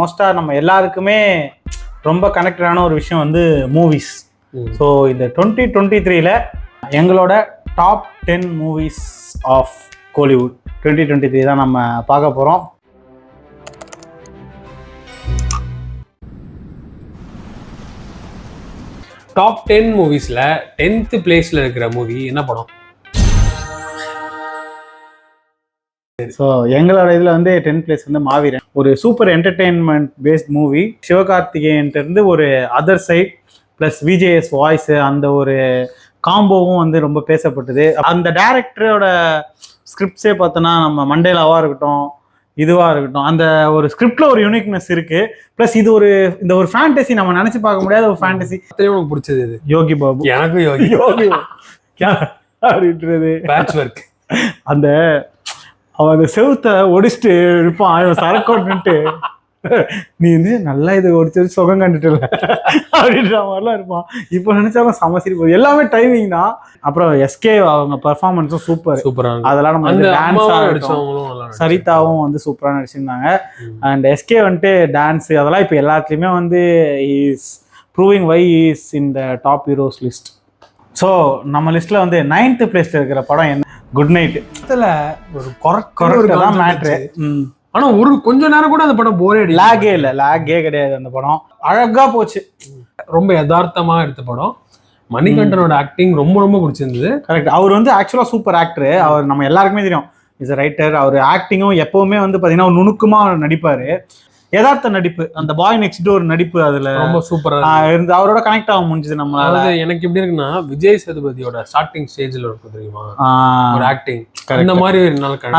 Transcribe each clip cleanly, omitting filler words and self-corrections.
மோஸ்ட்டாக நம்ம எல்லாருக்குமே ரொம்ப கனெக்டடான ஒரு விஷயம் வந்து மூவிஸ். ஸோ இந்த 2023ல் எங்களோட டாப் 10 மூவிஸ் ஆஃப் கோலிவுட் 2023 தான் நம்ம பார்க்க போகிறோம். டாப் 10 மூவிஸில் 10th பிளேஸில் இருக்கிற மூவி என்ன படம்? ஸோ எங்களோட இதில் வந்து 10th பிளேஸ் வந்து மாவீரன். ஒரு சூப்பர் என்டர்டெயின்மெண்ட் பேஸ்ட் மூவி. சிவகார்த்திகேயன்ட்டு ஒரு other side plus VJS voice அந்த ஒரு காம்போவும் வந்து ரொம்ப பேசப்பட்டது. அந்த டைரக்டரோட ஸ்கிரிப்ட்ஸே பார்த்தோன்னா நம்ம மண்டேலாவாக இருக்கட்டும் இதுவாக இருக்கட்டும், அந்த ஒரு ஸ்கிரிப்ட்ல ஒரு யூனிக்னஸ் இருக்கு. ப்ளஸ் இது இந்த ஒரு ஃபேண்டசி நம்ம நினைச்சு பார்க்க முடியாத ஒரு ஃபேண்டசி. உனக்கு பிடிச்சது இது? யோகி பாபு. எனக்கு யோகி அப்படின்றது பேட்ச் ஒர்க். அந்த அவன் அந்த செவுத்தை ஒடிச்சுட்டு இருப்பான், அவன் சரக்கோட்டுன்ட்டு நீ வந்து நல்லா இது ஒடிச்சு சுகம் கண்டுட்டு அப்படின்ற மாதிரிலாம் இருப்பான். இப்போ நினைச்சாலும் சமசிரி போகுது. எல்லாமே டைமிங் தான். அப்புறம் எஸ்கே அவங்க பெர்ஃபார்மன்ஸும் சூப்பரா. அதெல்லாம் நம்ம சரிதாவும் வந்து சூப்பரா நடிச்சிருந்தாங்க. அண்ட் எஸ்கே வந்துட்டு டான்ஸ் அதெல்லாம் இப்போ எல்லாத்துலயுமே வந்து is proving why is in the top heroes list. So நம்ம லிஸ்ட்ல வந்து 9th பிளேஸ்ல இருக்கிற படம் என்ன? Good night. ஒரு கொரக்ட் தான் மேட்ரு. ஆனா ஒரு கொஞ்ச நேரம் கூட அந்த படம் போரே அடி லாகே கிடையாது. அந்த படம் அழகா போச்சு. ரொம்ப யதார்த்தமா எடுத்த படம். மணிகண்டனோட ஆக்டிங் ரொம்ப ரொம்ப பிடிச்சிருந்தது. கரெக்ட். அவர் வந்து ஆக்சுவலா சூப்பர் ஆக்டர். அவர் நம்ம எல்லாருக்குமே தெரியும், இஸ் ரைட்டர். அவர் ஆக்டிங்கும் எப்பவுமே வந்து பாத்தீங்கன்னா நுணுக்கமா நடிப்பாரு. யதார்த்த நடிப்பு, அந்த பாய் நெக்ஸ்ட் டோர் நடிப்பு அதுல ரொம்ப சூப்பரா இருந்து அவரோட கனெக்ட் ஆக முடிஞ்சது நம்மளால. எனக்கு எப்படி இருக்குன்னா, விஜய் சேதுபதியோட ஸ்டார்டிங் ஸ்டேஜ்ல இருக்கும் தெரியுமா ஒரு ஆக்டிங்,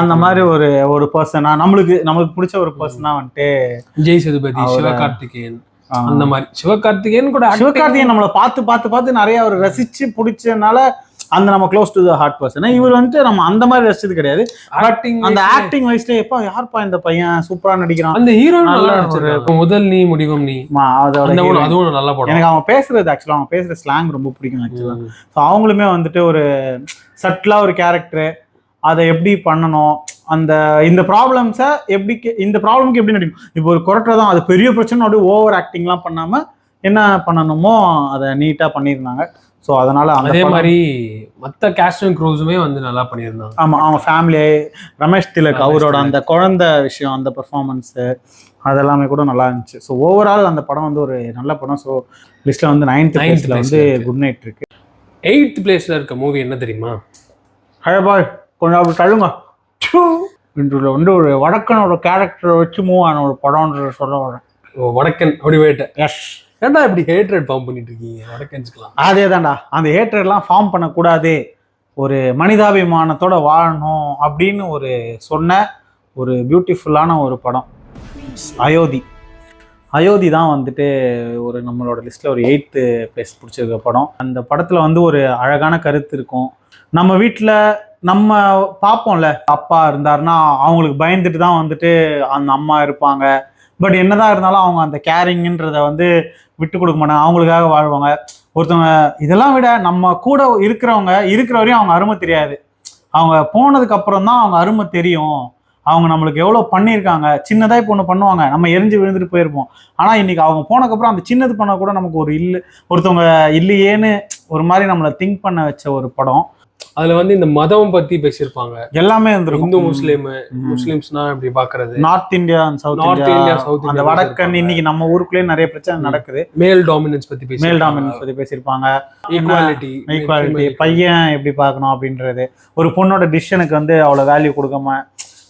அந்த மாதிரி ஒரு பர்சனா நம்மளுக்கு பிடிச்ச ஒரு பர்சனா வந்துட்டு விஜய் சேதுபதி, சிவகார்த்திகேயன். அந்த மாதிரி சிவகார்த்திகேயன் நம்மளை பார்த்து நிறைய அவர் ரசிச்சு பிடிச்சதுனால அந்த நம்ம close to the heart person. இவர் வந்துட்டு நம்ம அந்த மாதிரி ரசிச்சது கிடையாது. அந்த ஆக்டிங் வைஸ்ல எப்ப யாருப்பா இந்த பையன் சூப்பரா நடிக்கிறான். அந்த ஹீரோ முதல் நீ முடிவும் நீ, அதுவும் நல்ல படம். எனக்கு அவன் பேசுறது ஆக்சுவலா அவன் பேசுற ஸ்லாங் ரொம்ப பிடிக்கும் ஆக்சுவலா. ஸோ அவங்களுமே வந்துட்டு ஒரு சட்டிலா ஒரு கேரக்டர், அதை எப்படி பண்ணணும், இந்த ப்ராப்ளம்ஸை இந்த ப்ராப்ளம்க்கு எப்படி நடிக்கணும். இப்போ ஒரு கொரட்டை தான், அது பெரிய பிரச்சனை, அப்படியே ஓவர் ஆக்டிங்லாம் பண்ணாம என்ன பண்ணணுமோ அதை நீட்டா பண்ணியிருந்தாங்க. ஸோ அதனால அதே மாதிரி மற்ற கேஸ்ட் அண்ட் க்ரூஸுமே வந்து நல்லா பண்ணியிருந்தாங்க. ஆமாம், அவன் ஃபேமிலி, ரமேஷ் திலக் அவரோட அந்த குழந்தை விஷயம், அந்த பெர்ஃபார்மன்ஸு அதெல்லாமே கூட நல்லா இருந்துச்சு. ஸோ ஓவரால் அந்த படம் வந்து ஒரு நல்ல படம். ஸோ லிஸ்ட்ல வந்து 9th பிளேஸ்ல வந்து குட் நைட் இருக்கு. 8th பிளேஸ்ல இருக்க மூவி என்ன தெரியுமா? ஹயபாய் கொஞ்சம் அப்படி தள்ளுங்க. இன்றுல வந்து ஒரு வடக்கனோட கேரக்டரை வச்சு மூவ் ஆன ஒரு படம்ன்ற சொல்ல வரேன். வடக்கன் அப்படி போயிட்டு. எஸ். ஏன்டா இப்படி ஹேட்ரட் ஃபார்ம் பண்ணிட்டு இருக்கீங்க? வடக்கன்ஸ்க்கலாம் அதே தான்டா. அந்த ஹேட்ரட்லாம் ஃபார்ம் பண்ணக்கூடாது, ஒரு மனிதாபிமானத்தோட வாழணும் அப்படின்னு சொன்ன ஒரு பியூட்டிஃபுல்லான ஒரு படம் அயோத்தி தான் வந்துட்டு நம்மளோட லிஸ்ட்ல ஒரு 8th பிளேஸ் பிடிச்சிருக்க படம். அந்த படத்துல வந்து ஒரு அழகான கருத்து இருக்கும். நம்ம வீட்டில் நம்ம பார்ப்போம்ல, அப்பா இருந்தாருன்னா அவங்களுக்கு பயந்துட்டு தான் வந்துட்டு அந்த அம்மா இருப்பாங்க. பட் என்னதான் இருந்தாலும் அவங்க அந்த கேரிங்ன்றத வந்து விட்டு கொடுக்க மாட்டாங்க, அவங்களுக்காக வாழ்வாங்க. ஒருத்தவங்க இதெல்லாம் விட நம்ம கூட இருக்கிற வரையும் அவங்க அருமை தெரியாது. அவங்க போனதுக்கு அப்புறம் தான் அவங்க அருமை தெரியும். அவங்க நம்மளுக்கு எவ்வளோ பண்ணியிருக்காங்க. சின்னதாக இப்போ ஒன்று பண்ணுவாங்க, நம்ம எரிஞ்சு விழுந்துட்டு போயிருப்போம். ஆனால் இன்னைக்கு அவங்க போனதுக்கப்புறம் அந்த சின்னது பண்ண கூட நமக்கு ஒருத்தவங்க இல்லையேன்னு ஒரு மாதிரி நம்மளை திங்க் பண்ண வச்ச ஒரு படம். அதுல வந்து இந்த மதம் பத்தி பேசியிருப்பாங்க, எல்லாமே இருந்திருக்கும். இந்து முஸ்லிம்ஸ்னா இப்படி பாக்குறது, நார்த் இந்தியா சவுத் இந்தியா, அந்த வடக்கன். இன்னைக்கு நம்ம ஊருக்குள்ளேயே நிறைய பிரச்சனை நடக்குது. மேல் டாமினன்ஸ் பத்தி பேசியிருப்பாங்க. ஈக்குவாலிட்டி, பையன் எப்படி பார்க்கணும் அப்படின்றது, ஒரு பொண்ணோட டிசிஷனுக்கு வந்து அவ்வளோ வேல்யூ கொடுக்காம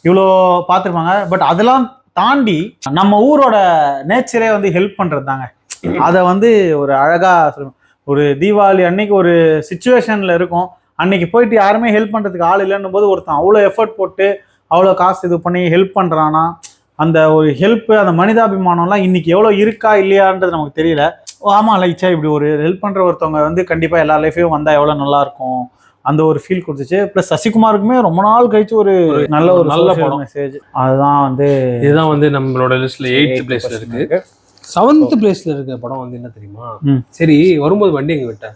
இவ்வளோ பார்த்துருப்பாங்க. பட் அதெல்லாம் தாண்டி நம்ம ஊரோட நேச்சரே வந்து ஹெல்ப் பண்றது தாங்க. அதை வந்து ஒரு அழகா ஒரு தீபாவளி அன்னைக்கு ஒரு சிச்சுவேஷன்ல இருக்கும், அன்னைக்கு போயிட்டு யாருமே ஹெல்ப் பண்ணுறதுக்கு ஆள் இல்லைன்னும் போது ஒருத்தன் அவ்வளோ எஃபர்ட் போட்டு அவ்வளோ காசு இது பண்ணி ஹெல்ப் பண்ணுறான்னா, அந்த ஒரு ஹெல்ப்பு, அந்த மனிதாபிமானம்லாம் இன்னைக்கு எவ்வளோ இருக்கா இல்லையான்றது நமக்கு தெரியல. ஆமாம், லைச்சா இப்படி ஒரு ஹெல்ப் பண்ணுற ஒருத்தவங்க வந்து கண்டிப்பாக எல்லா லைஃபையும் வந்தால் எவ்வளோ நல்லாயிருக்கும், அந்த ஒரு ஃபீல் கொடுத்துச்சு. ப்ளஸ் சசிகுமாருக்குமே ரொம்ப நாள் கழிச்சு ஒரு நல்ல படம் மெசேஜ். இதுதான் வந்து நம்மளோட லிஸ்ட்ல 8th பிளேஸ்ல இருக்கு. 7th பிளேஸ்ல இருக்க படம் வந்து என்ன தெரியுமா? சரி, வரும்போது வண்டி எங்க விட்ட?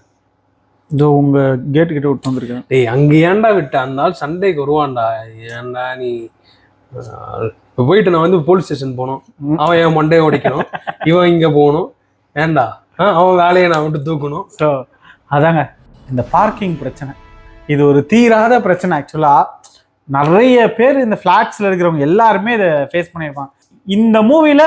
இதோ உங்க கேட் கிட்ட விட்டு வந்திருக்கேன். டேய், அங்க ஏன்டா விட்ட? அந்த நாள் சண்டேக்கு வருவான்டா. ஏன்டா நீ இப்போ போயிட்டு நான் வந்து போலீஸ் ஸ்டேஷன் போகணும், அவன் என் மண்டையை உடைக்கணும், இவன் இங்க போகணும், ஏண்டா அவன் வேலையை நான் விட்டு தூக்கணும். ஸோ அதாங்க இந்த பார்க்கிங் பிரச்சனை, இது ஒரு தீராத பிரச்சனை. ஆக்சுவலா நிறைய பேர் இந்த ஃபிளாட்ஸ்ல இருக்கிறவங்க எல்லாருமே இதை ஃபேஸ் பண்ணியிருப்பாங்க. இந்த மூவில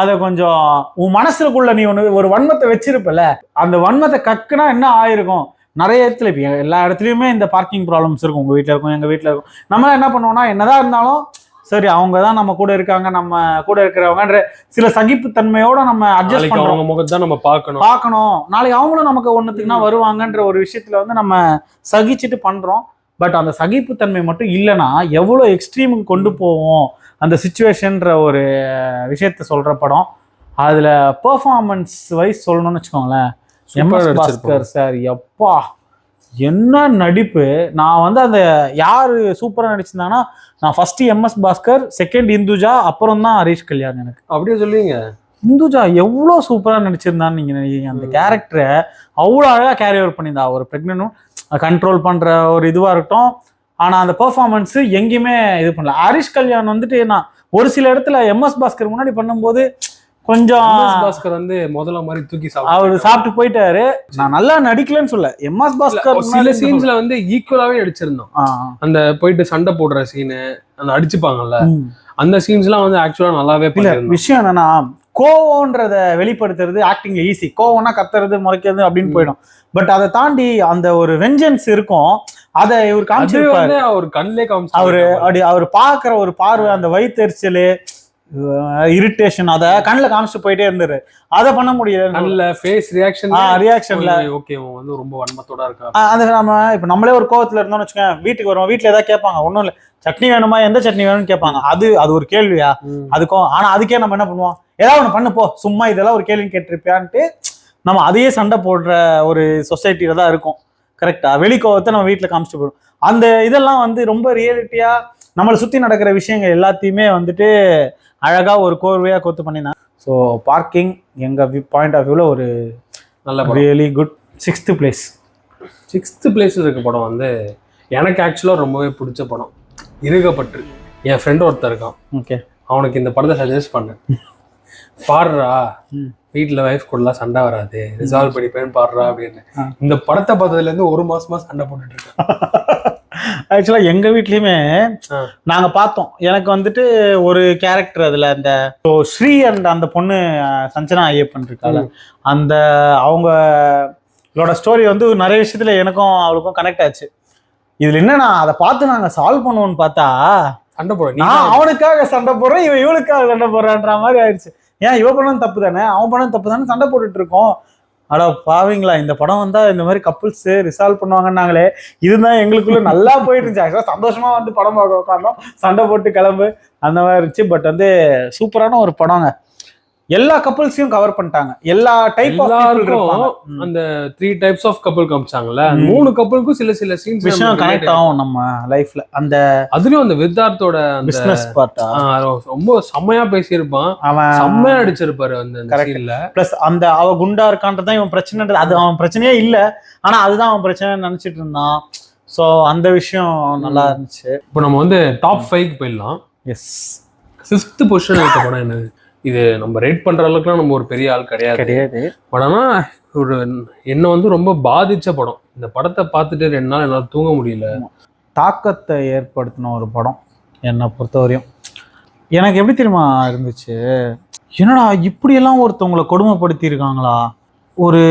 அதை கொஞ்சம் உன் மனசுக்குள்ள நீ ஒரு வன்மத்தை வச்சிருப்பல, அந்த வன்மத்தை கக்குனா என்ன ஆயிருக்கும். நிறைய இடத்துல இப்போ எல்லா இடத்துலையுமே இந்த பார்க்கிங் ப்ராப்ளம்ஸ் இருக்கும். உங்கள் வீட்டில் இருக்கும், எங்கள் வீட்டில் இருக்கும். நம்ம என்ன பண்ணுவோம்னா, என்னதான் இருந்தாலும் சரி அவங்க தான் நம்ம கூட இருக்காங்க, நம்ம கூட இருக்கிறவங்கன்ற சில சகிப்புத்தன்மையோட நம்ம அட்ஜஸ்ட் பண்ணுறோம். முகத்தை தான் நம்ம பார்க்கணும், நாளைக்கு அவங்களும் நமக்கு ஒன்றுத்துக்குனா வருவாங்கன்ற ஒரு விஷயத்துல வந்து நம்ம சகிச்சுட்டு பண்ணுறோம். பட் அந்த சகிப்புத்தன்மை மட்டும் இல்லைன்னா எவ்வளோ எக்ஸ்ட்ரீமுக்கு கொண்டு போவோம் அந்த சிச்சுவேஷன்ற ஒரு விஷயத்த சொல்கிற படம். அதில் பெர்ஃபார்மன்ஸ் வைஸ் சொல்லணும்னு வச்சுக்கோங்களேன், எம்எஸ் பாஸ்கர் சார் எப்பா என்ன நடிப்பு. நான் வந்து அந்த யார் சூப்பராக நடிச்சிருந்தாங்கன்னா, நான் first MS Bhaskar, second Induja, அப்புறம் தான் ஹரிஷ் கல்யாண். எனக்கு அப்படியே சொல்லுவீங்க. இந்துஜா எவ்வளோ சூப்பராக நடிச்சிருந்தான்னு நீங்கள் நினைக்கிறீங்க. அந்த கேரக்டரை அவ்வளோ அழகாக கேரி ஓவர் பண்ணியிருந்தா. ஒரு ப்ரெக்னென்ட்டும் கண்ட்ரோல் பண்ணுற ஒரு இதுவாக இருக்கட்டும். ஆனால் அந்த பெர்ஃபார்மன்ஸு எங்கேயுமே இது பண்ணல. ஹரிஷ் கல்யாண் வந்துட்டு நான் ஒரு சில இடத்துல எம்எஸ் பாஸ்கர் முன்னாடி பண்ணும்போது கொஞ்சம் பாஸ்கர் வந்து முதல்ல மாதிரி தூக்கி அவர் சாப்பிட்டு போயிட்டாரு. நான் நல்லா நடிக்கலன்னு சொல்ல, எம்எஸ் பாஸ்கர் சில சீன்ஸ்ல வந்து ஈக்குவலாவே நடிச்சிருந்தோம். அந்த போயிட்டு சண்டை போடுற சீனு, அந்த அடிச்சுப்பாங்கல்ல, அந்த சீன்ஸ்லாம் வந்து ஆக்சுவலா நல்லாவே பண்ணிருந்தோம். விஷயம் என்னன்னா, கோவம்ன்றத வெளிப்படுத்துறது ஆக்டிங்ல ஈஸி. கோவம்னா கத்துறது, முறைக்கிறது அப்படின்னு போயிடும். பட் அதை தாண்டி அந்த ஒரு வெஞ்சன்ஸ் இருக்கும். அதை இவர் காமிச்சிருப்பாரு. அவர் கண்ணிலே காமிச்சு அவர் பாக்குற ஒரு பார்வை, அந்த வயிற்றுச்சல், இரிட்டேஷன், அதை கண்ணில் காமிச்சு போயிட்டே இருந்தாரு. அதை பண்ண முடியல. நல்ல ஃபேஸ் ரியாக்ஷன்ல ஓகே வந்து ரொம்ப வன்மத்தோட இருக்கா. அது நம்ம இப்ப நம்மளே ஒரு கோவத்துல இருந்தோம்னு வச்சுக்கோங்க, வீட்டுக்கு வருவோம், வீட்டுல ஏதாவது கேட்பாங்க, ஒன்றும் இல்லை சட்னி வேணுமா, எந்த சட்னி வேணும்னு கேட்பாங்க. அது ஒரு கேள்வியா அதுக்கும்? ஆனா அதுக்கே நம்ம என்ன பண்ணுவோம், ஏதாவது ஒன்று பண்ணு போ, சும்மா இதெல்லாம் ஒரு கேள்வின்னு கேட்டிருப்பியான்ட்டு நம்ம அதையே சண்டை போடுற ஒரு சொசைட்டில தான் இருக்கும். கரெக்டா? வெளிக்கோவத்தை நம்ம வீட்டில் காமிச்சிட்டு போயிடும். அந்த இதெல்லாம் வந்து ரொம்ப ரியலிட்டியா நம்மளை சுற்றி நடக்கிற விஷயங்கள் எல்லாத்தையுமே வந்துட்டு அழகா ஒரு கோர்வையாக கொத்து பண்ணியிருந்தாங்க. ஸோ பார்க்கிங் எங்கள் பாயிண்ட் ஆஃப் வியூவில் ஒரு நல்ல really good 6th place. 6th பிளேஸில் இருக்க படம் வந்து எனக்கு ஆக்சுவலாக ரொம்பவே பிடிச்ச படம் இருகப்பற்று. என் ஃப்ரெண்ட் ஒருத்தர் இருக்கான், ஓகே, அவனுக்கு இந்த படத்தை சஜஸ்ட் பண்ணேன். பாடுறா, வீட்டில் ஒய்ஃப் கூடலாம் சண்டை வராது, ரிசால்வ் பண்ணிப்பேன்னு பாடுறா அப்படின்னு. இந்த படத்தை பார்த்ததுலேருந்து 1 மாசமா சண்டை போட்டுட்டு இருக்கேன். ஆக்சுவலாக எங்கள் வீட்லேயுமே நாங்கள் பார்த்தோம். எனக்கு வந்துட்டு ஒரு கேரக்டர் அதில் அந்த ஸ்ரீ அண்ட் அந்த பொண்ணு சஞ்சனா ஐயப்பன் இருக்காங்க, அந்த அவங்களோட ஸ்டோரி வந்து நிறைய விஷயத்துல எனக்கும் அவளுக்கும் கனெக்ட் ஆச்சு. இதில் என்னன்னா, அதை பார்த்து நாங்கள் சால்வ் பண்ணுவோம்னு பார்த்தா சண்டை போடுறோம். நான் அவனுக்காக சண்டை போடுறேன், இவன் இவளுக்காக சண்டை போடுறான்ற மாதிரி ஆயிடுச்சு. ஏன் இவ பண்ணணும் தப்பு தானே, அவன் பண்ணணும் தப்பு தானே, சண்டை போட்டுட்டு இருக்கோம். அடா பாவீங்களா, இந்த படம் வந்தா இந்த மாதிரி கப்புள்ஸ் ரிசால்வ் பண்ணுவாங்கன்னாங்களே, இதுதான் எங்களுக்குள்ள நல்லா போயிட்டு இருந்துச்சு. ஆக்சுவலா சந்தோஷமா வந்து படம் பார்க்க உட்காந்தோம், சண்டை போட்டு கிளம்பு அந்த மாதிரி இருந்துச்சு. பட் வந்து சூப்பரான ஒரு படங்க. எல்லா கப்புள்ஸையும் கவர் பண்ணிட்டாங்க. எல்லா டைப் ஆஃப் அந்த 3 types ஆஃப் கப்புள் காமிச்சாங்கல்ல, 3 கப்புளுக்கும் சில சீன்ஸ் விஷயம் கனெக்ட் ஆகும் நம்ம லைஃப்ல. அந்த அதுலயும் அந்த வித்தார்த்தோட பிசினஸ் பார்ட் ரொம்ப செம்மையா பேசியிருப்பான், அவன் செம்மையா அடிச்சிருப்பாரு அந்த சீன்ல. பிளஸ் அந்த அவ குண்டா இருக்கான்றதான் இவன் பிரச்சனைன்றது, அது அவன் பிரச்சனையே இல்ல, ஆனா அதுதான் அவன் பிரச்சனை நினைச்சிட்டு இருந்தான். ஸோ அந்த விஷயம் நல்லா இருந்துச்சு. இப்போ நம்ம வந்து டாப் 5 போயிடலாம். எஸ், 5th பொசிஷன் இருக்க படம் என்னது? இது நம்ம ரேட் பண்ற அளவுக்குலாம் நம்ம ஒரு பெரிய ஆள் கிடையாது. பட் ஆனால் ஒரு என்ன வந்து ரொம்ப பாதிச்ச படம். இந்த படத்தை பார்த்துட்டு 2 நாள் என்னால் தூங்க முடியல. தாக்கத்தை ஏற்படுத்தின ஒரு படம் என்னை பொறுத்தவரையும். எனக்கு எப்படி தெரியுமா இருந்துச்சு, என்னடா இப்படியெல்லாம் ஒருத்தவங்களை கொடுமைப்படுத்தி இருக்காங்களா. ஒரு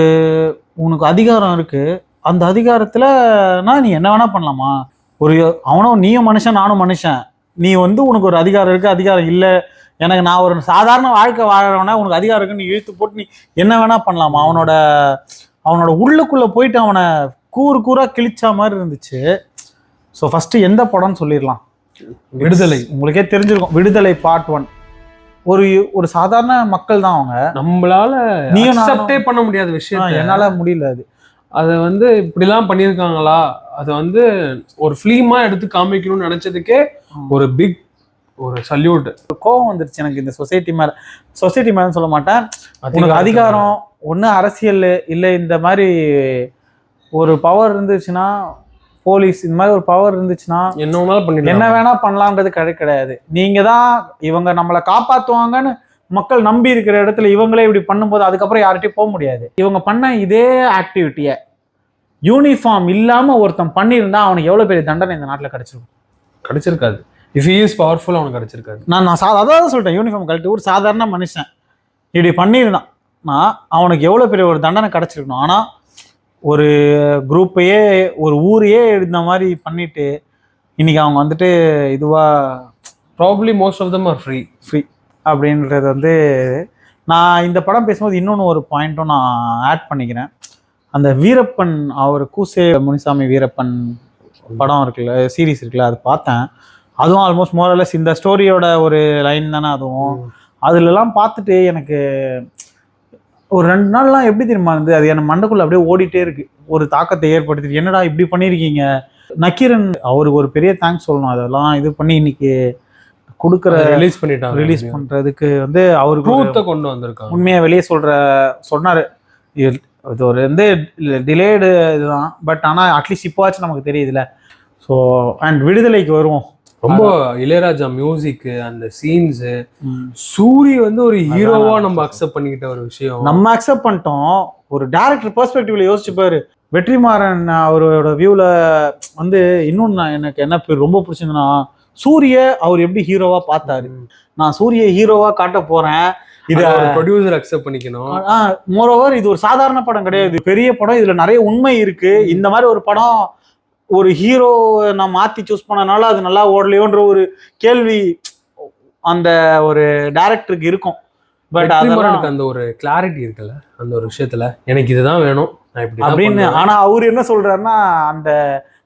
உனக்கு அதிகாரம் இருக்கு, அந்த அதிகாரத்துலனா நீ என்ன வேணா பண்ணலாமா. ஒரு அவனும் நீயும் மனுஷன் நானும் மனுஷன், நீ வந்து உனக்கு ஒரு அதிகாரம் இருக்கு, அதிகாரம் இல்லை, எனக்கு நான் ஒரு சாதாரண வாழ்க்கை வாழறவனா உனக்கு அதிகாரம் இருக்குன்னு நீ இழுத்து போட்டு நீ என்ன வேணா பண்ணலாமா. அவனோட உள்ளுக்குள்ள போயிட்டு அவனை கூறா கிழிச்சா மாதிரி இருந்துச்சு. ஸோ ஃபர்ஸ்ட் எந்த படம்னு சொல்லிடலாம். விடுதலை. உங்களுக்கே தெரிஞ்சிருக்கும், விடுதலை பார்ட் 1. ஒரு சாதாரண மக்கள் தான் அவங்க, நம்மளால நீயும் அக்செப்டே பண்ண முடியாத விஷயம், என்னால முடியல. அதை வந்து இப்படிலாம் பண்ணியிருக்காங்களா, அதை வந்து ஒரு ஃபிலிமா எடுத்து காமிக்கணும்னு நினைச்சதுக்கே ஒரு சல்யூட். கோவம் வந்துருச்சு எனக்கு இந்த சொசைட்டி மேல சொல்ல மாட்டேன். உனக்கு அதிகாரம் ஒண்ணு அரசியல் இல்லை, இந்த மாதிரி ஒரு பவர் இருந்துச்சுன்னா போலீஸ் இந்த மாதிரி ஒரு பவர் இருந்துச்சுன்னா என்ன வேணா பண்ணலான்றது கிடையாது. நீங்க தான் இவங்க நம்மளை காப்பாத்துவாங்கன்னு மக்கள் நம்பி இருக்கிற இடத்துல இவங்களே இப்படி பண்ணும்போது அதுக்கப்புறம் யார்கிட்டயும் போக முடியாது. இவங்க பண்ண இதே ஆக்டிவிட்டியை யூனிஃபார்ம் இல்லாம ஒருத்தன் பண்ணியிருந்தா அவனுக்கு எவ்வளவு பெரிய தண்டனை இந்த நாட்டுல கிடைச்சிருக்காது. இஃப் ஹி இஸ் பவர்ஃபுல் அவனுக்கு கிடைச்சிருக்காது. நான் அதான் சொல்லிட்டேன், யூனிஃபார்ம் கழட்டி ஒரு சாதாரண மனுஷன் இப்படி பண்ணியிருந்தான்னா அவனுக்கு எவ்வளவு பெரிய ஒரு தண்டனை கிடைச்சிருக்கணும். ஆனா ஒரு குரூப்பையே ஒரு ஊரையே இந்த மாதிரி பண்ணிட்டு இன்னைக்கு அவங்க வந்துட்டு இதுவா probably most of them are free அப்படின்றது வந்து நான் இந்த படம் பேசும்போது இன்னொன்று ஒரு பாயிண்ட்டும் நான் ஆட் பண்ணிக்கிறேன். அந்த வீரப்பன் அவர் கூசே முனிசாமி வீரப்பன் படம் இருக்குல்ல, சீரீஸ் இருக்குல்ல, அது பார்த்தேன். அதுவும் ஆல்மோஸ்ட் மோரலஸ் இந்த ஸ்டோரியோட ஒரு லைன் தானே அதுவும். அதுலலாம் பார்த்துட்டு எனக்கு ஒரு 2 நாள்லாம் எப்படி தெரியுமா இருந்து அது என் மண்டைக்குள்ள அப்படியே ஓடிட்டே இருக்கு, ஒரு தாக்கத்தை ஏற்படுத்திட்டு. என்னடா இப்படி பண்ணியிருக்கீங்க. நக்கீரன் அவருக்கு ஒரு பெரிய தேங்க்ஸ் சொல்லணும். அதெல்லாம் இது பண்ணி இன்னைக்கு கொடுக்குற ரிலீஸ் பண்றதுக்கு வந்து அவருக்கு கொண்டு வந்திருக்காங்க. உண்மையா வெளியே சொன்னாரு. இது ஒரு வந்து டிலேடு இதுதான், பட் ஆனால் அட்லீஸ்ட் இப்போவாச்சும் நமக்கு தெரியுதுல்ல. ஸோ அண்ட் விடுதலைக்கு வருவோம். ரொம்ப இளையராஜா மியூசிக், அந்த சீன்ஸ், சூரி வந்து ஒரு ஹீரோவா நம்ம அக்செப்ட் பண்ணிக்கிட்ட ஒரு விஷயம். நம்ம அக்செப்ட் பண்ணிட்டோம். ஒரு டைரக்டர் பெர்ஸ்பெக்டிவ்ல யோசிச்சு பாரு. வெற்றிமாறன் அவரோட வியூல வந்து இன்னொன்னு எனக்கு என்ன ரொம்ப பிடிச்சிருந்ததுன்னா, சூரிய அவர் எப்படி ஹீரோவா பார்த்தாரு. நான் சூரிய ஹீரோவா காட்ட போறேன், இத ப்ரொடியூசர் அக்செப்ட் பண்ணிக்கணும். மோரோவர் இது ஒரு சாதாரண படம் கிடையாது, பெரிய படம், இதுல நிறைய உண்மை இருக்கு. இந்த மாதிரி ஒரு படம் ஒரு ஹீரோ நான் மாத்தி சூஸ் பண்ணனால அது நல்லா ஓடலையோன்ற ஒரு கேள்வி அந்த ஒரு டைரக்டருக்கு இருக்கும். பட் எனக்கு அந்த ஒரு கிளாரிட்டி இருக்குல்ல அந்த ஒரு விஷயத்துல, எனக்கு இதுதான் வேணும் அப்படின்னு. ஆனா அவர் என்ன சொல்றாருன்னா, அந்த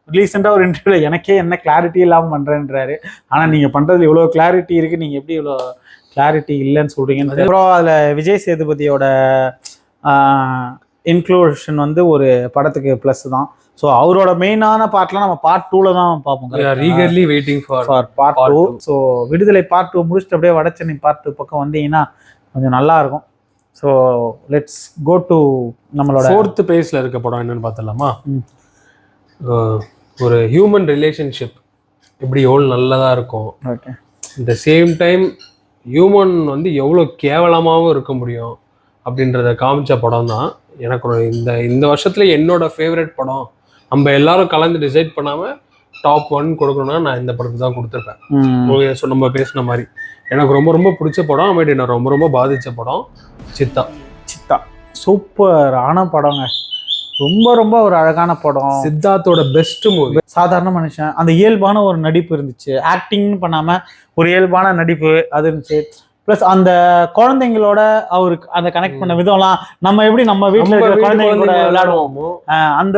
ரீசெண்டா ஒரு இன்டர்வியூல எனக்கே என்ன கிளாரிட்டி இல்லாம பண்றேன்றாரு. ஆனா நீங்க பண்றதுல இவ்வளவு கிளாரிட்டி இருக்கு, நீங்க எப்படி இவ்வளவு கிளாரிட்டி இல்லைன்னு சொல்றீங்கன்னு. அப்புறம் அதுல விஜய் சேதுபதியோட இன்க்ளூஷன் வந்து ஒரு படத்துக்கு பிளஸ் தான். ஸோ அவரோட மெயினான பார்ட்லாம் நம்ம பார்ட் 2ல தான் பார்ப்போம். eagerly waiting for part 2. So விடுதலை பார்ட் 2 முடிச்சுட்டு அப்படியே வடச்சென்னை பார்ட் 2 பக்கம் வந்தீங்கன்னா கொஞ்சம் நல்லா இருக்கும். ஸோ லெட்ஸ் கோ டு நம்மளோட 4th பேஜ்ல இருக்க படம் என்னன்னு பார்த்தலாமா? ஒரு ஹியூமன் ரிலேஷன்ஷிப் எப்படி எவ்வளோ நல்லதா இருக்கும், இந்த சேம் டைம் ஹியூமன் வந்து எவ்வளோ கேவலமாகவும் இருக்க முடியும் அப்படின்றத காமிச்ச படம் தான். எனக்கு இந்த வருஷத்துல என்னோட ஃபேவரட் படம். நம்ம எல்லாரும் கலந்து டிசைட் பண்ணாம டாப் 1 கொடுக்கணும்னா நான் இந்த படத்துக்கு தான் கொடுத்துருப்பேன். நம்ம பேசின மாதிரி எனக்கு ரொம்ப ரொம்ப பிடிச்ச படம், அமேட்டு என்ன ரொம்ப ரொம்ப பாதிச்ச படம் சித்தா. சூப்பர் ஆன படங்க, ரொம்ப ரொம்ப ஒரு அழகான படம். சித்தார்த்தோட பெஸ்ட் மூவி. சாதாரண மனுஷன், அந்த இயல்பான ஒரு நடிப்பு இருந்துச்சு, ஆக்டிங் பண்ணாம ஒரு இயல்பான நடிப்பு அது இருந்துச்சு. பிளஸ் அந்த குழந்தைங்களோட அவருக்கு அந்த கனெக்ட் பண்ண விதம்லாம் நம்ம எப்படி நம்ம வீட்டுல இருக்கிற குழந்தைங்களோட விளையாடுவோமோ அந்த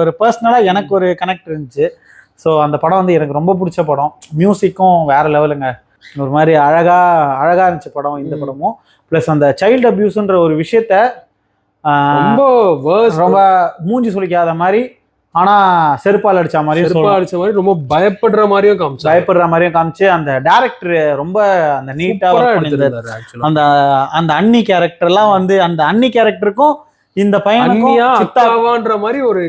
ஒரு பர்சனலா எனக்கு ஒரு கனெக்ட் இருந்துச்சு. ஸோ அந்த படம் வந்து எனக்கு ரொம்ப பிடிச்ச படம். மியூசிக்கும் வேற லெவலுங்க, ஒரு மாதிரி அழகா இருந்துச்சு படம் இந்த படமும். பிளஸ் அந்த சைல்டு அபியூஸ்ன்ற ஒரு விஷயத்த ரொம்ப மூஞ்சி சுளிக்காத மாதிரி, ஆனா செருப்பால் அடிச்ச மாதிரி ரொம்ப பயப்படுற மாதிரியும் காமிச்சு அந்த டைரக்டர் ரொம்ப அந்த நீட்டா அந்த அந்த அன்னி கேரக்டர் எல்லாம் வந்து அந்த அன்னி கேரக்டருக்கும் இந்த பையனுக்கும் மாதிரி ஒரு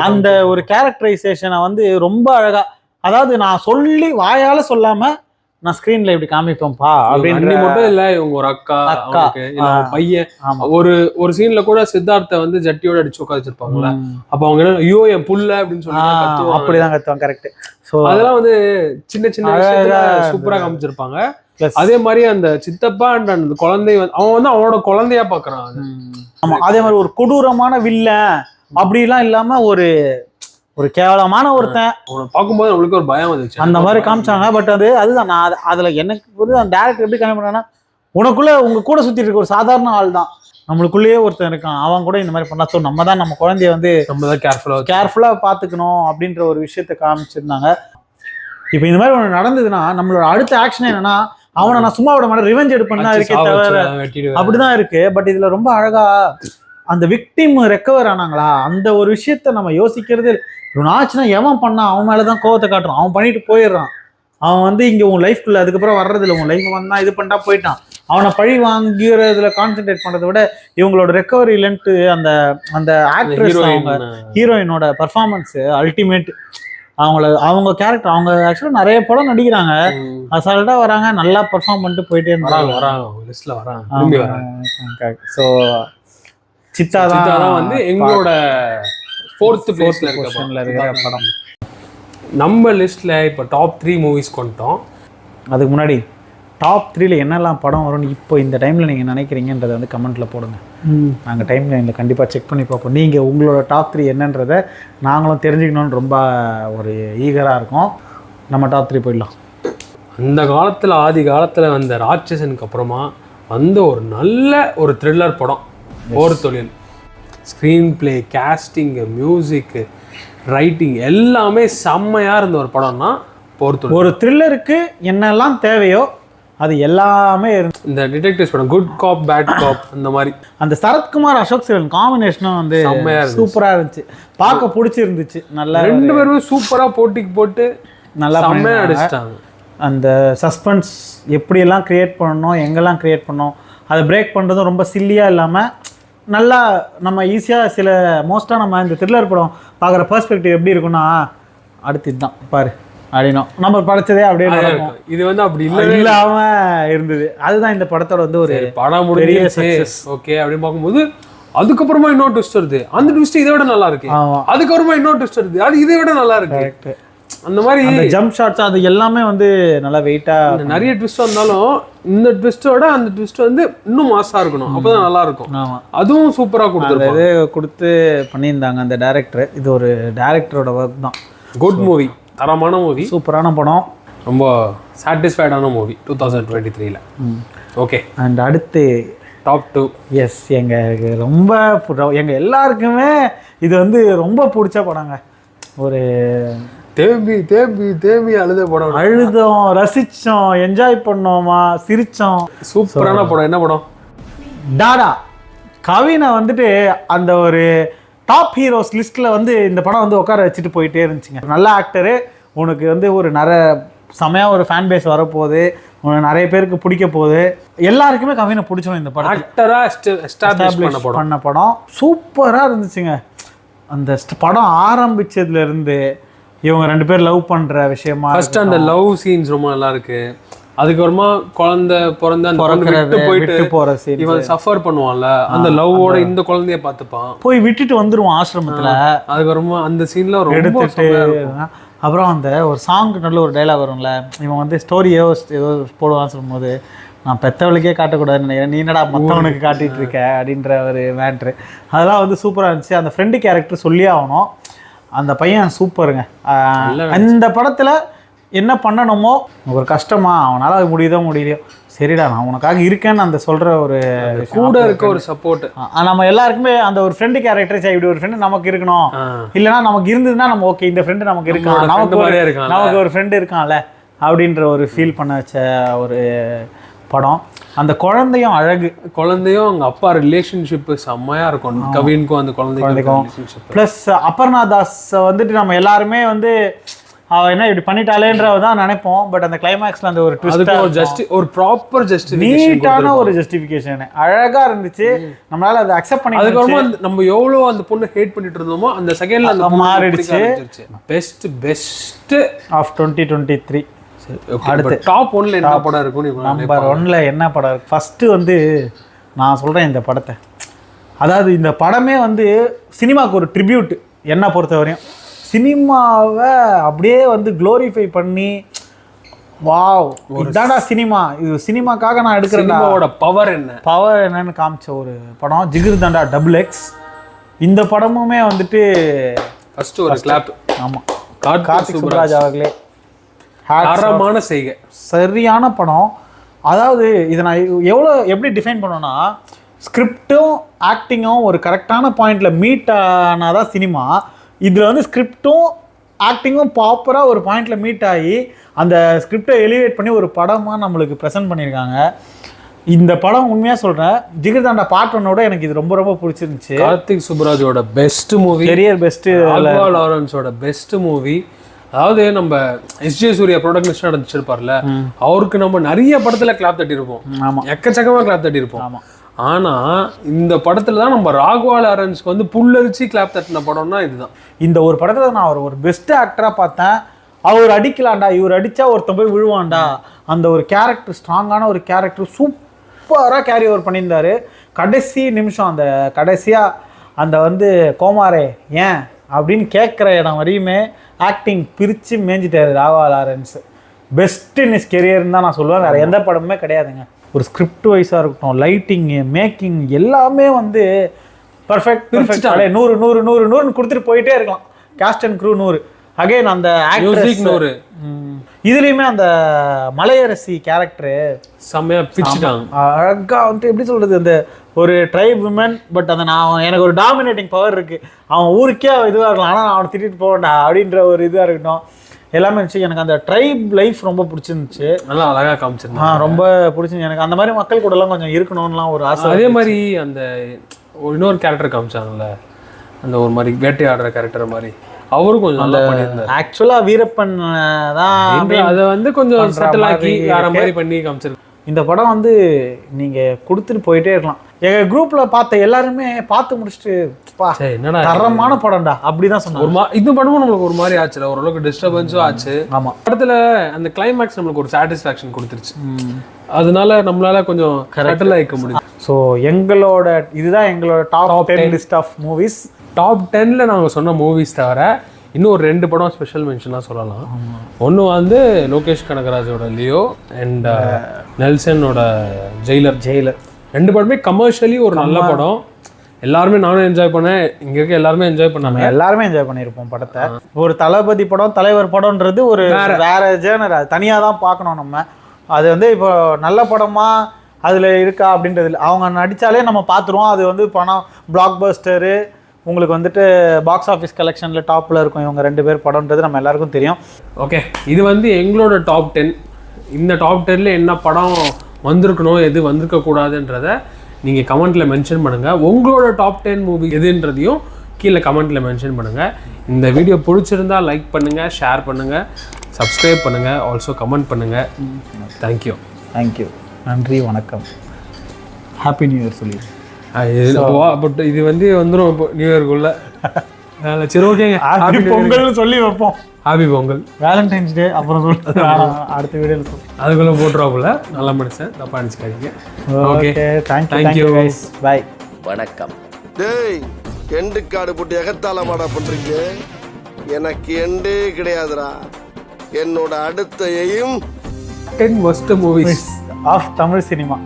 அந்த ஒரு கேரக்டரைசேஷனை வந்து ரொம்ப அழகா, அதாவது நான் சொல்லி வாயால சொல்லாம நான் ஸ்கிரீன்ல இப்படி காமிப்பேன்ப்பா அப்படின்னு மட்டும் இல்ல, இவங்க ஒரு அக்கா பையன். ஒரு சீன்ல கூட சித்தார்த்த வந்து ஜட்டியோட அடிச்சு உட்காந்துருப்பாங்களா, அப்ப அவங்க ஐயோ என் புள்ள அப்படின்னு சொல்லி அப்படிதான் கத்துவாங்க. கரெக்ட். சோ அதெல்லாம் வந்து சின்ன சின்ன சூப்பரா காமிச்சிருப்பாங்க. அதே மாதிரி அந்த சித்தப்பா அந்த குழந்தை அவன் வந்து அவனோட குழந்தையா பாக்குறான். ஆமா, அதே மாதிரி ஒரு கொடூரமான வில்லன் அப்படிலாம் இல்லாம ஒரு கேவலமான ஒருத்தன் பார்க்கும்போது அவங்களுக்கு ஒரு பயம் வந்துச்சு, அந்த மாதிரி காமிச்சாங்க. பட் அதுதான் நான் அதுல எனக்கு வந்து அந்த டேரக்டர் எப்படி கம்மி பண்ணா, உனக்குள்ள உங்க கூட சுத்திட்டு இருக்க ஒரு சாதாரண ஆள் தான், நம்மளுக்குள்ளேயே ஒருத்தன் இருக்கான், அவன் கூட இந்த மாதிரி பண்ணா. ஸோ நம்ம தான் நம்ம குழந்தைய வந்து நம்ம தான் கேர்ஃபுல்லா பாத்துக்கணும் அப்படின்ற ஒரு விஷயத்த காமிச்சிருந்தாங்க. இப்போ இந்த மாதிரி ஒன்று நடந்ததுன்னா நம்மளோட அடுத்த ஆக்ஷன் என்னன்னா, அவனை நான் சும்மா விட மாட்டேன், ரிவெஞ்ச் எடுப்பேன்னா இருக்கே தவிர அப்படிதான் இருக்கு. பட் இதுல ரொம்ப அழகா அந்த விக்டிம் ரெக்கவர் ஆனாங்களா, அந்த ஒரு விஷயத்த நம்ம யோசிக்கிறது. ஆச்சுன்னா எவன் பண்ணா அவன் மேலதான் கோவத்தை காட்டுறான், அவன் பண்ணிட்டு போயிடுறான். அவன் வந்து இங்க உன் லைஃப்குள்ள அதுக்கப்புறம் வர்றது இல்லை, உன் லைஃப் வந்தா இது பண்ணிட்டா போயிட்டான். அவனை பழி வாங்கிறதுல கான்சென்ட்ரேட் பண்றதை விட இவங்களோட ரெக்கவரி இல்லைன்ட்டு அந்த அந்த ஆக்ட்ரஸ் அவங்க ஹீரோயினோட பர்ஃபார்மன்ஸ் அல்டிமேட். அவங்க கேரக்டர் அவங்க ஆக்சுவலாக நிறைய படம் நடிக்கிறாங்க, அசால்ட்டாக வராங்க, நல்லா பெர்ஃபார்ம் பண்ணிட்டு போயிட்டே இருந்தாங்க. ஸோ சித்தா தான் வந்து எங்களோட 4th பிளேஸ்ல இருக்கிற படம். நம்ம லிஸ்ட்ல இப்போ டாப் 3 மூவிஸ் கொண்டோம். அதுக்கு முன்னாடி டாப் 3ல என்னெல்லாம் படம் வரும்னு இப்போ இந்த டைமில் நீங்கள் நினைக்கிறீங்கன்றதை வந்து கமெண்ட்டில் போடுங்க. நாங்கள் டைமில் கண்டிப்பாக செக் பண்ணி பார்ப்போம். நீங்கள் உங்களோட டாப் 3 என்னன்றதை நாங்களும் தெரிஞ்சுக்கணுன்னு ரொம்ப ஒரு ஈகராக இருக்கும். நம்ம டாப் 3 போயிடலாம். அந்த காலத்தில் ஆதி காலத்தில் வந்த ராட்சசனுக்கு அப்புறமா வந்த ஒரு நல்ல ஒரு த்ரில்லர் படம் போர் தொழில். ஸ்க்ரீன் பிளே, கேஸ்டிங்கு, மியூசிக்கு, ரைட்டிங் எல்லாமே செம்மையாக இருந்த ஒரு படம்னா போர் தொழில். ஒரு த்ரில்லருக்கு என்னெல்லாம் தேவையோ அது எல்லாமே இந்த டிடெக்டிவ்ஸ் படம், குட் காப் பேட் காப், அந்த மாதிரி அந்த சரத்குமார் அசோக் செல்வன் காம்பினேஷனும் வந்து சூப்பரா இருந்துச்சு, பார்க்க பிடிச்சிருந்துச்சு. நல்லா 2 பேருமே சூப்பரா போட்டிக்கு போட்டு நல்லா செம்மையா நடிச்சிட்டாங்க. அந்த சஸ்பென்ஸ் எப்படியெல்லாம் கிரியேட் பண்ணணும், எங்கெல்லாம் கிரியேட் பண்ணணும், அதை பிரேக் பண்ணுறதும் ரொம்ப சில்லியாக இல்லாமல் நல்லா நம்ம ஈஸியாக சில மோஸ்ட்டாக நம்ம இந்த த்ரில்லர் படம் பார்க்குற பெர்ஸ்பெக்டிவ் எப்படி இருக்குன்னா அடுத்து இதுதான் பாரு அப்படின்னும் நம்ம படைச்சதே அப்படியே நடக்கும். இது வந்து அப்படி இல்லாம இருந்தது. அதுதான் இந்த படத்தோட வந்து ஒரு படம் பெரிய சக்சஸ். ஓகே அப்படின்னு பார்க்கும்போது அதுக்கப்புறமா இன்னொரு ட்விஸ்ட் வருது, அந்த ட்விஸ்ட் இதை விட நல்லா இருக்கு. அதுக்கப்புறமா இன்னொரு ட்விஸ்ட் வருது, அது இதை விட நல்லா இருக்கு. அந்த மாதிரி அந்த ஜம்ப் ஷாட்ஸ் அது எல்லாமே வந்து நல்லா வெயிட்டா நிறைய ட்விஸ்ட் வந்தாலும் இந்த ட்விஸ்டோட அந்த ட்விஸ்ட் வந்து இன்னும் மாசா இருக்கணும், அப்பதான் நல்லா இருக்கும். அதுவும் சூப்பரா கொடுத்து பண்ணியிருந்தாங்க அந்த டைரக்டர். இது ஒரு டைரக்டரோட ஒர்க் தான். குட் மூவி, தரமான மூவி, சூப்பரான படம், ரொம்ப சாட்டிஸ்ஃபைடான மூவி 2023ல. ஓகே, அண்ட் அடுத்து டாப் 2. எஸ், எங்களுக்கு ரொம்ப எங்கள் எல்லாருக்குமே இது வந்து ரொம்ப பிடிச்ச படங்க. ஒரு தேம்பி தேம்பி தேம்பி அழுத படம். அழுதோம், ரசித்தோம், என்ஜாய் பண்ணோமா, சிரித்தோம். சூப்பரான படம். என்ன படம்? டாடா. கவினை வந்துட்டு அந்த ஒரு டாப் ஹீரோஸ் லிஸ்ட்டில் வந்து இந்த படம் வந்து உட்கார வச்சுட்டு போயிட்டே இருந்துச்சுங்க. நல்ல ஆக்டரு, உனக்கு வந்து ஒரு செமையாக ஒரு ஃபேன் பேஸ் வரப்போகுது, உனக்கு நிறைய பேருக்கு பிடிக்க போகுது, எல்லாருக்குமே கவினை பிடிச்சோம். இந்த படம் ஆக்டராக எஸ்டாப்ளிஷ் பண்ண படம் சூப்பராக இருந்துச்சுங்க. அந்த படம் ஆரம்பிச்சதுலேருந்து இவங்க 2 பேர் லவ் பண்ணுற விஷயமா, ஃபர்ஸ்ட் அந்த லவ் சீன்ஸ் ரொம்ப நல்லா இருக்கு. அதுக்கப்புறமா குழந்தை பிறந்து அந்த போயிட்டு போற சீன், இவன் சஃபர் பண்ணுவான்ல, அந்த லவ்வோட இந்த குழந்தைய பார்த்துப்பான், போய் விட்டுட்டு வந்துருவான் ஆசிரமத்துல. அதுக்கப்புறமா அந்த சீன்ல எடுத்துட்டு அப்புறம் அந்த ஒரு சாங் நல்ல ஒரு டைலாக் வரும்ல, இவன் வந்து ஸ்டோரியோ ஏதோ போடுவான்னு சொல்லும்போது, நான் பெத்தவளுக்கே காட்டக்கூடாதுன்னு நினைக்கிறேன், நீ என்னடா மற்றவனுக்கு காட்டிட்டு இருக்க அப்படின்ற ஒரு மேட்ரு, அதெல்லாம் வந்து சூப்பராக இருந்துச்சு. அந்த ஃப்ரெண்டு கேரக்டர் சொல்லியே ஆகணும், அந்த பையன் சூப்பருங்க. அந்த படத்தில் என்ன பண்ணணுமோ, ஒரு கஷ்டமா அவனால் முடியுதோ முடியலையோ, சரிடா நான் உனக்காக இருக்கேன்னு அந்த சொல்கிற ஒரு கூட இருக்க ஒரு சப்போர்ட். நம்ம எல்லாருக்குமே அந்த ஒரு ஃப்ரெண்டு கேரக்டர், சரி இப்படி ஒரு ஃப்ரெண்டு நமக்கு இருக்கணும், இல்லைனா நமக்கு இருந்ததுன்னா நம்ம ஓகே இந்த ஃப்ரெண்டு நமக்கு இருக்கான், நமக்கு ஒரு ஃப்ரெண்டு இருக்கான்ல அப்படின்ற ஒரு ஃபீல் பண்ண வச்ச ஒரு படம். அந்த குழந்தையும் அழகு, குழந்தையும் அவங்க அப்பா ரிலேஷன்ஷிப் செம்மையா இருக்கும். கவினுக்கும் அந்த குழந்தைக்கும் ப்ளஸ் அபர்ணா தாஸ் வந்துட்டு நம்ம எல்லாருமே வந்து அவ என்ன இப்படி பண்ணிட்டாலேன்றதான் நினைப்போம். பட் அந்த கிளைமேக்ஸ்ல அந்த ஒரு ஒரு ப்ராப்பர் நீட்டான ஒரு ஜஸ்டிஃபிகேஷன் அழகா இருந்துச்சு. நம்மளால அதை அக்செப்ட் பண்ணி, அதுக்கப்புறமா நம்ம எவ்வளவு அந்த பொண்ணு ஹேட் பண்ணிட்டு இருந்தோமோ அந்த செகண்ட்ல அந்த மாறிடுச்சு. Best of 2023. அடுத்து டாப் 1ல என்ன படம் இருக்கும்? நம்பர் 1ல என்ன படம் இருக்கு? ஃபர்ஸ்ட் வந்து நான் சொல்றேன் இந்த படத்தை, அதாவது இந்த படமே வந்து சினிமாவுக்கு ஒரு ட்ரிபியூட். என்ன பொறுத்தவரையும் சினிமாவை அப்படியே வந்து க்ளோரிஃபை பண்ணி, வாவ் இதாடா சினிமா, இது சினிமாக்காக நான் எடுக்கிறேன், சினிமாவோட பவர் என்னன்னு காமிச்ச ஒரு படம் ஜிகிர்தண்டா XX. இந்த படமுமே வந்துட்டு ஃபர்ஸ்ட் ஒரு கிளாப். ஆமாம், கார்த்திக் சுப்ராஜ் அவர்களே தரமான செய்கை, சரியான படம். அதாவது இதை நான் எப்படி டிஃபைன் பண்ணோன்னா, ஸ்கிரிப்டும் ஆக்டிங்கும் ஒரு கரெக்டான பாயிண்ட்ல மீட் ஆனாதான் சினிமா. இதில் வந்து ஸ்கிரிப்டும் ஆக்டிங்கும் ப்ராப்பராக ஒரு பாயிண்ட்ல மீட் ஆகி அந்த ஸ்கிரிப்டை எலிவேட் பண்ணி ஒரு படமாக நம்மளுக்கு ப்ரெசென்ட் பண்ணியிருக்காங்க. இந்த படம் உண்மையாக சொல்கிறேன், ஜிகிர்தண்டா பார்ட் 1ஓட எனக்கு இது ரொம்ப ரொம்ப பிடிச்சிருந்துச்சு. கார்த்திக் சுப்ராஜோட பெஸ்ட் மூவி, கெரியர் பெஸ்ட், லாரன்ஸோட பெஸ்ட் மூவி. அதாவது நம்ம எஸ்ஜே சூர்யா ப்ரொடக்ஷன் நடிச்சிருப்பார்ல, அவருக்கு நம்ம நிறைய படத்துல கிளாப் தட்டி இருப்போம், எக்கச்சக்கமா கிளாப் தட்டி இருப்போம். ஆனா இந்த படத்துல தான் நம்ம ராகவா லாரன்ஸ்க்கு வந்து புல்லரிச்சு கிளாப் தட்டின படம்னா இதுதான். இந்த ஒரு படத்துல நான் அவர் ஒரு பெஸ்ட் ஆக்டரா பார்த்தேன். அவர் அடிக்கலாம்டா, இவர் அடிச்சா ஒருத்தன் போய் விழுவான்டா, அந்த ஒரு கேரக்டர், ஸ்ட்ராங்கான ஒரு கேரக்டர் சூப்பராக கேரி ஓவர் பண்ணியிருந்தாரு. கடைசி நிமிஷம் அந்த கடைசியாக அந்த வந்து கோமாரே ஏன் அப்படின்னு கேட்குற இடம் வரையுமே ஆக்டிங் பிரித்து மேய்ஞ்சிட்டாரு Raghava Lawrence. Best in his கெரியர்னு தான் நான் சொல்லுவேன். வேறு எந்த படமுமே கிடையாதுங்க. ஒரு ஸ்கிரிப்ட் வைஸாக இருக்கட்டும், லைட்டிங்கு, மேக்கிங் எல்லாமே வந்து பர்ஃபெக்ட் 100 கொடுத்துட்டு போயிட்டே இருக்கலாம். Cast and crew 100. அகைன் அந்த ஆக்ட்ரஸ் 100. இதுலேயுமே அந்த மலையரசி கேரக்டரு செம்மையா பிச்சுட்டாங்க. அழகா வந்துட்டு எப்படி சொல்றது, அந்த ஒரு ட்ரைப் விமன், பட் அந்த நான் எனக்கு ஒரு டாமினேட்டிங் பவர் இருக்கு, அவன் ஊருக்கே இதுவாக இருக்கலாம், ஆனால் நான் அவனை திட்டிட்டு போவேன்டா அப்படின்ற ஒரு இதாக இருக்கட்டும், எல்லாமே இருந்துச்சு. எனக்கு அந்த ட்ரைப் லைஃப் ரொம்ப பிடிச்சிருந்துச்சு. நல்லா அழகாக காமிச்சிருந்தேன். ரொம்ப பிடிச்சிருந்துச்சு எனக்கு. அந்த மாதிரி மக்கள் கூட எல்லாம் கொஞ்சம் இருக்கணும்லாம் ஒரு ஆசை. அதே மாதிரி அந்த இன்னொரு கேரக்டர் காமிச்சாங்கல்ல, அந்த ஒரு மாதிரி வேட்டையாடுற கேரக்டர் மாதிரி, அவரும் கொஞ்சம் நல்லா பண்ணியிருந்தார். ஆக்சுவலா வீரப்பன் தான் அதை வந்து கொஞ்சம் செட்டில் ஆக்கி வேற மாதிரி பண்ணி காமிச்சிருக்கு. இந்த படம் வந்து நீங்க கொடுத்துட்டு போயிட்டே இருக்கலாம். எங்க குரூப்ல பார்த்த எல்லாருமே பார்த்து முடிச்சுட்டு என்னடா தரமான படம்டா அப்படிதான் சொன்னாங்க. இந்த படமும் நம்மளுக்கு ஒரு மாதிரி ஆச்சு, ஓரளவுக்கு டிஸ்டர்பன்ஸும் ஆச்சு. ஆமா, படத்துல அந்த கிளைமேக்ஸ் நம்மளுக்கு ஒரு சாட்டிஸ்ஃபேக்ஷன் கொடுத்துருச்சு. அதனால நம்மளால கொஞ்சம் செட்டில் ஆயிக்க முடியும். ஸோ எங்களோட இதுதான் எங்களோட top 10 list of movies. Top 10ல நாங்கள் சொன்ன மூவிஸ் தவிர இன்னும் ஒரு 2 படம் ஸ்பெஷல் மென்ஷனாக சொல்லலாம். ஒன்று வந்து லோகேஷ் கனகராஜோட லியோ அண்ட் நெல்சனோட ஜெயிலர். 2 படமே கமர்ஷியலி ஒரு நல்ல படம். எல்லாருமே நானும் என்ஜாய் பண்ணேன், இங்கே இருக்க எல்லாருமே என்ஜாய் பண்ணாங்க. எல்லாருமே என்ஜாய் பண்ணியிருப்போம் படத்தை. ஒரு தளபதி படம், தலைவர் படம்ன்றது ஒரு வேற ஜேனர், அது தனியாக தான் பார்க்கணும் நம்ம. அது வந்து இப்போ நல்ல படமா அதில் இருக்கா அப்படின்றது இல்லை, அவங்க நடித்தாலே நம்ம பார்த்துருவோம். அது வந்து படம் பிளாக் பஸ்டரு, உங்களுக்கு வந்துட்டு பாக்ஸ் ஆஃபீஸ் கலெக்ஷனில் டாப்பில் இருக்கும் இவங்க 2 பேர் படம்ன்றது நம்ம எல்லாருக்கும் தெரியும். ஓகே, இது வந்து எங்களோட டாப் 10. இந்த டாப் 10ல என்ன படம் வந்திருக்கணும், எது வந்திருக்கக்கூடாதுன்றத நீங்கள் கமெண்ட்டில் மென்ஷன் பண்ணுங்கள். உங்களோட டாப் 10 மூவி எதுன்றதையும் கீழே கமெண்ட்டில் மென்ஷன் பண்ணுங்கள். இந்த வீடியோ பிடிச்சிருந்தா லைக் பண்ணுங்கள், ஷேர் பண்ணுங்கள், சப்ஸ்கிரைப் பண்ணுங்கள், ஆல்சோ கமெண்ட் பண்ணுங்கள். தேங்க்யூ. நன்றி, வணக்கம், ஹாப்பி நியூ இயர் சொல்லி. பட் இது வந்து வந்துடும் இப்போ நியூ இயர்க்குள்ள. சரி, ஓகேங்க, ஹாப்பி பொங்கல்னு சொல்லி வைப்போம். ஹாப்பி பொங்கல், வேலண்டைன்ஸ் டே அப்புறம் அடுத்த வீடியோவில் அதுக்குள்ள போட்டுருவாப்புல. நல்ல மனுஷன், தப்பா நினச்சிக்காதீங்க. ஓகே, தேங்க்யூ கைஸ், பை, வணக்கம். டேய், எண்டு கார்டு போட்டு எகத்தால மாடா பண்றீங்க. எனக்கு எண்டே கிடையாதுடா. என்னோட அடுத்த aim 10 worst movies of Tamil cinema.